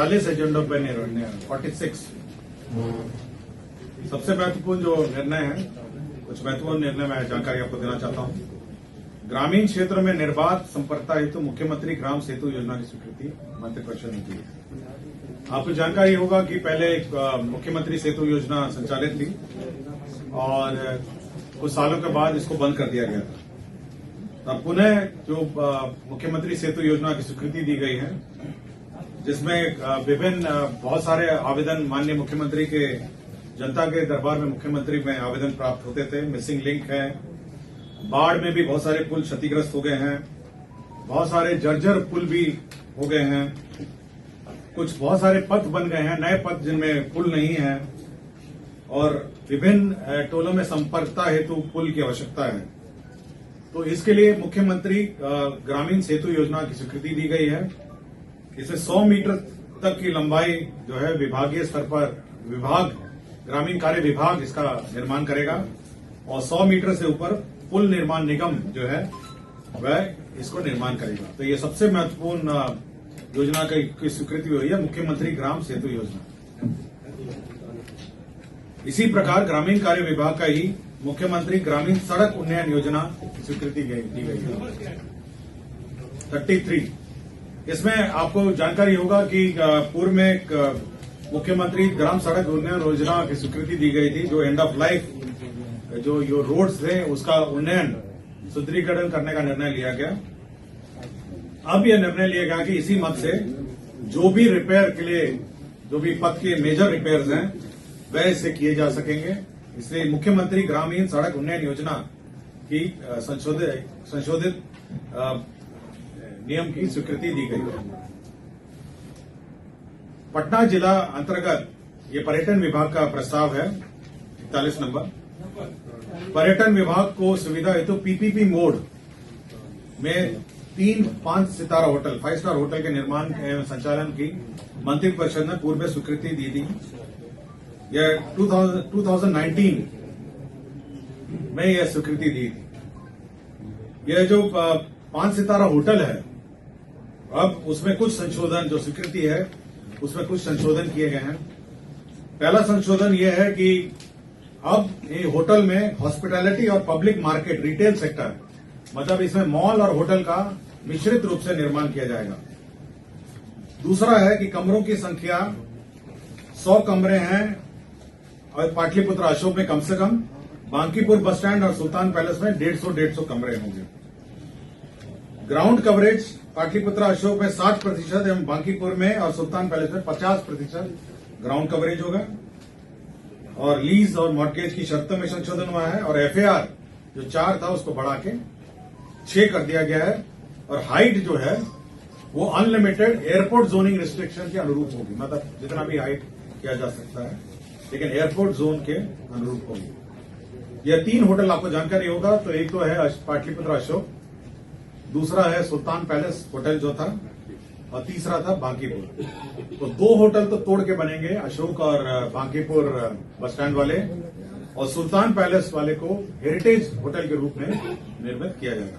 40 एजेंडों पर निर्णय 46। सबसे महत्वपूर्ण जो निर्णय है, कुछ महत्वपूर्ण निर्णय मैं जानकारी आपको देना चाहता हूं। ग्रामीण क्षेत्र में निर्बाध संपर्कता हेतु मुख्यमंत्री ग्राम सेतु योजना की स्वीकृति मंत्रिपरिषद ने की है। आपको जानकारी होगा कि पहले एक मुख्यमंत्री सेतु योजना संचालित थी और कुछ सालों के बाद इसको बंद कर दिया गया था। तब पुनः जो मुख्यमंत्री सेतु योजना की स्वीकृति दी गई है, जिसमें विभिन्न बहुत सारे आवेदन माननीय मुख्यमंत्री के जनता के दरबार में मुख्यमंत्री में आवेदन प्राप्त होते थे। मिसिंग लिंक है, बाढ़ में भी बहुत सारे पुल क्षतिग्रस्त हो गए हैं, बहुत सारे जर्जर पुल भी हो गए हैं, कुछ बहुत सारे पथ बन गए हैं, नए पथ जिनमें पुल नहीं है, और विभिन्न टोलों में संपर्कता हेतु पुल की आवश्यकता है। तो इसके लिए मुख्यमंत्री ग्रामीण सेतु योजना की स्वीकृति दी गई है। इसे 100 मीटर तक की लंबाई जो है विभागीय स्तर पर ग्रामीण कार्य विभाग इसका निर्माण करेगा और 100 मीटर से ऊपर पुल निर्माण निगम जो है वह इसको निर्माण करेगा। तो ये सबसे महत्वपूर्ण योजना की स्वीकृति हुई है, मुख्यमंत्री ग्राम सेतु योजना। इसी प्रकार ग्रामीण कार्य विभाग का ही मुख्यमंत्री ग्रामीण सड़क उन्नयन योजना की स्वीकृति दी गई है 33। इसमें आपको जानकारी होगा कि पूर्व में एक मुख्यमंत्री ग्राम सड़क उन्नयन योजना की स्वीकृति दी गई थी, जो एंड ऑफ लाइफ जो रोड्स थे उसका उन्नयन सुदृढ़ीकरण करने का निर्णय लिया गया। अब यह निर्णय लिया गया कि इसी मत से जो भी रिपेयर के लिए जो भी पथ के मेजर रिपेयर्स हैं वह इससे किए जा सकेंगे। इसलिए मुख्यमंत्री ग्रामीण सड़क उन्नयन योजना की संशोधित नियम की स्वीकृति दी गई है। पटना जिला अंतर्गत ये पर्यटन विभाग का प्रस्ताव है 41 नंबर। पर्यटन विभाग को सुविधा हेतु पीपीपी मोड में 3 5 सितारा होटल 5 स्टार होटल के निर्माण एवं संचालन की मंत्रिपरिषद ने पूर्व में स्वीकृति दी थी। यह 2019 में यह स्वीकृति दी थी। यह जो 5 सितारा होटल है, अब उसमें कुछ संशोधन, जो स्वीकृति है उसमें कुछ संशोधन किए गए हैं। पहला संशोधन यह है कि अब ये होटल में हॉस्पिटैलिटी और पब्लिक मार्केट रिटेल सेक्टर, मतलब इसमें मॉल और होटल का मिश्रित रूप से निर्माण किया जाएगा। दूसरा है कि कमरों की संख्या 100 कमरे हैं और पाटलिपुत्र अशोक में कम से कम, बांकीपुर बस स्टैंड और सुल्तान पैलेस में 150 कमरे होंगे। ग्राउंड कवरेज पाटलिपुत्र अशोक में 60% एवं बांकीपुर में और सुल्तान पैलेस में 50% ग्राउंड कवरेज होगा। और लीज और मॉर्गेज की शर्तों में संशोधन हुआ है और एफएआर जो 4 था उसको बढ़ा के 6 कर दिया गया है। और हाइट जो है वो अनलिमिटेड एयरपोर्ट जोनिंग रिस्ट्रिक्शन के अनुरूप होगी, मतलब जितना भी हाइट किया जा सकता है, लेकिन एयरपोर्ट जोन के अनुरूप होगी। यह 3 होटल आपको जानकारी होगा, तो एक तो है पाटलिपुत्र अशोक, दूसरा है सुल्तान पैलेस होटल जो था, और तीसरा था बांकीपुर। तो 2 होटल तो तोड़ के बनेंगे, अशोक और बांकीपुर बस स्टैंड वाले, और सुल्तान पैलेस वाले को हेरिटेज होटल के रूप में निर्मित किया जाएगा।